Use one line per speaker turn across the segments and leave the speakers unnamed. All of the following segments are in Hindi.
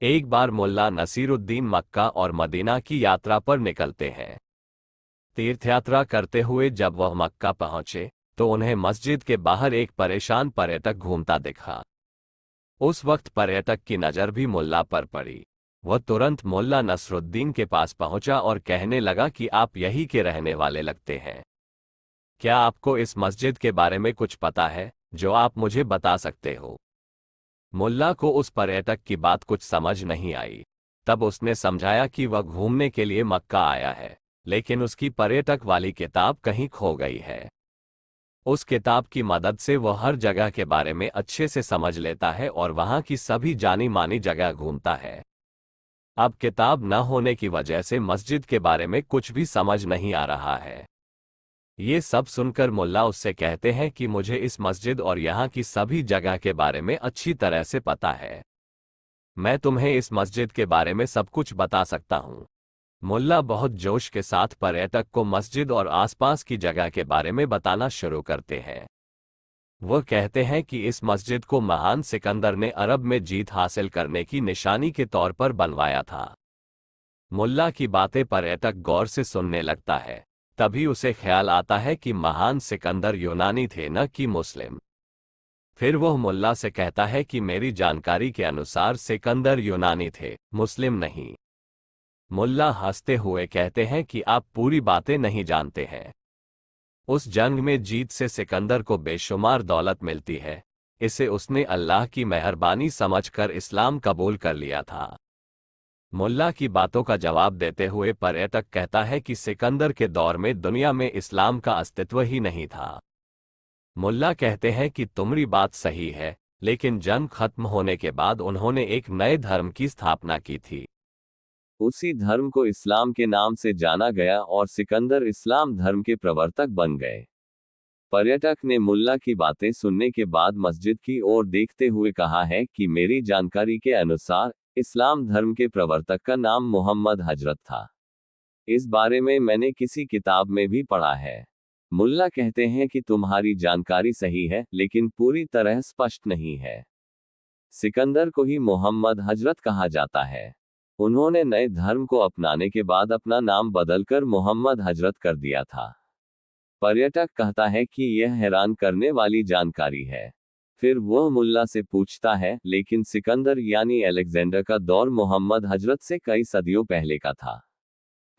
एक बार मुल्ला नसीरुद्दीन मक्का और मदीना की यात्रा पर निकलते हैं। तीर्थयात्रा करते हुए जब वह मक्का पहुंचे तो उन्हें मस्जिद के बाहर एक परेशान पर्यटक घूमता दिखा। उस वक्त पर्यटक की नज़र भी मुल्ला पर पड़ी। वह तुरंत मुल्ला नसरुद्दीन के पास पहुंचा और कहने लगा कि आप यहीं के रहने वाले लगते हैं। क्या आपको इस मस्जिद के बारे में कुछ पता है जो आप मुझे बता सकते हो? मुल्ला को उस पर्यटक की बात कुछ समझ नहीं आई। तब उसने समझाया कि वह घूमने के लिए मक्का आया है, लेकिन उसकी पर्यटक वाली किताब कहीं खो गई है। उस किताब की मदद से वह हर जगह के बारे में अच्छे से समझ लेता है और वहां की सभी जानी मानी जगह घूमता है। अब किताब न होने की वजह से मस्जिद के बारे में कुछ भी समझ नहीं आ रहा है। ये सब सुनकर मुल्ला उससे कहते हैं कि मुझे इस मस्जिद और यहाँ की सभी जगह के बारे में अच्छी तरह से पता है। मैं तुम्हें इस मस्जिद के बारे में सब कुछ बता सकता हूँ। मुल्ला बहुत जोश के साथ पर्यटक को मस्जिद और आसपास की जगह के बारे में बताना शुरू करते हैं। वह कहते हैं कि इस मस्जिद को महान सिकंदर ने अरब में जीत हासिल करने की निशानी के तौर पर बनवाया था। मुल्ला की बातें पर्यटक गौर से सुनने लगता है। तभी उसे ख्याल आता है कि महान सिकंदर यूनानी थे न कि मुस्लिम। फिर वह मुल्ला से कहता है कि मेरी जानकारी के अनुसार सिकंदर यूनानी थे, मुस्लिम नहीं। मुल्ला हंसते हुए कहते हैं कि आप पूरी बातें नहीं जानते हैं। उस जंग में जीत से सिकंदर को बेशुमार दौलत मिलती है। इसे उसने अल्लाह की मेहरबानी समझकर इस्लाम कबूल कर लिया था। मुल्ला की बातों का जवाब देते हुए पर्यटक कहता है कि सिकंदर के दौर में दुनिया में इस्लाम का अस्तित्व ही नहीं था। मुल्ला कहते हैं कि तुम्हारी बात सही है, लेकिन जंग खत्म होने के बाद उन्होंने एक नए धर्म की स्थापना की थी। उसी धर्म को इस्लाम के नाम से जाना गया और सिकंदर इस्लाम धर्म के प्रवर्तक बन गए। पर्यटक ने मुल्ला की बातें सुनने के बाद मस्जिद की ओर देखते हुए कहा है कि मेरी जानकारी के अनुसार इस्लाम धर्म के प्रवर्तक का नाम मोहम्मद हजरत था। इस बारे में मैंने किसी किताब में भी पढ़ा है। मुल्ला कहते हैं कि तुम्हारी जानकारी सही है, लेकिन पूरी तरह स्पष्ट नहीं है। सिकंदर को ही मोहम्मद हजरत कहा जाता है। उन्होंने नए धर्म को अपनाने के बाद अपना नाम बदलकर मोहम्मद हजरत कर दिया था। पर्यटक कहता है कि यह हैरान करने वाली जानकारी है। फिर वह मुल्ला से पूछता है, लेकिन सिकंदर यानी अलेक्जेंडर का दौर मोहम्मद हजरत से कई सदियों पहले का था।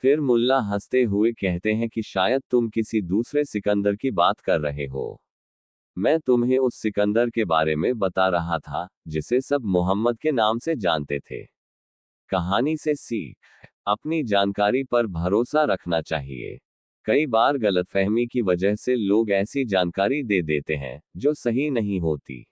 फिर मुल्ला हंसते हुए कहते हैं कि शायद तुम किसी दूसरे सिकंदर की बात कर रहे हो। मैं तुम्हें उस सिकंदर के बारे में बता रहा था जिसे सब मोहम्मद के नाम से जानते थे। कहानी से सीख, अपनी जानकारी पर भरोसा रखना चाहिए। कई बार गलतफहमी की वजह से लोग ऐसी जानकारी दे देते हैं जो सही नहीं होती।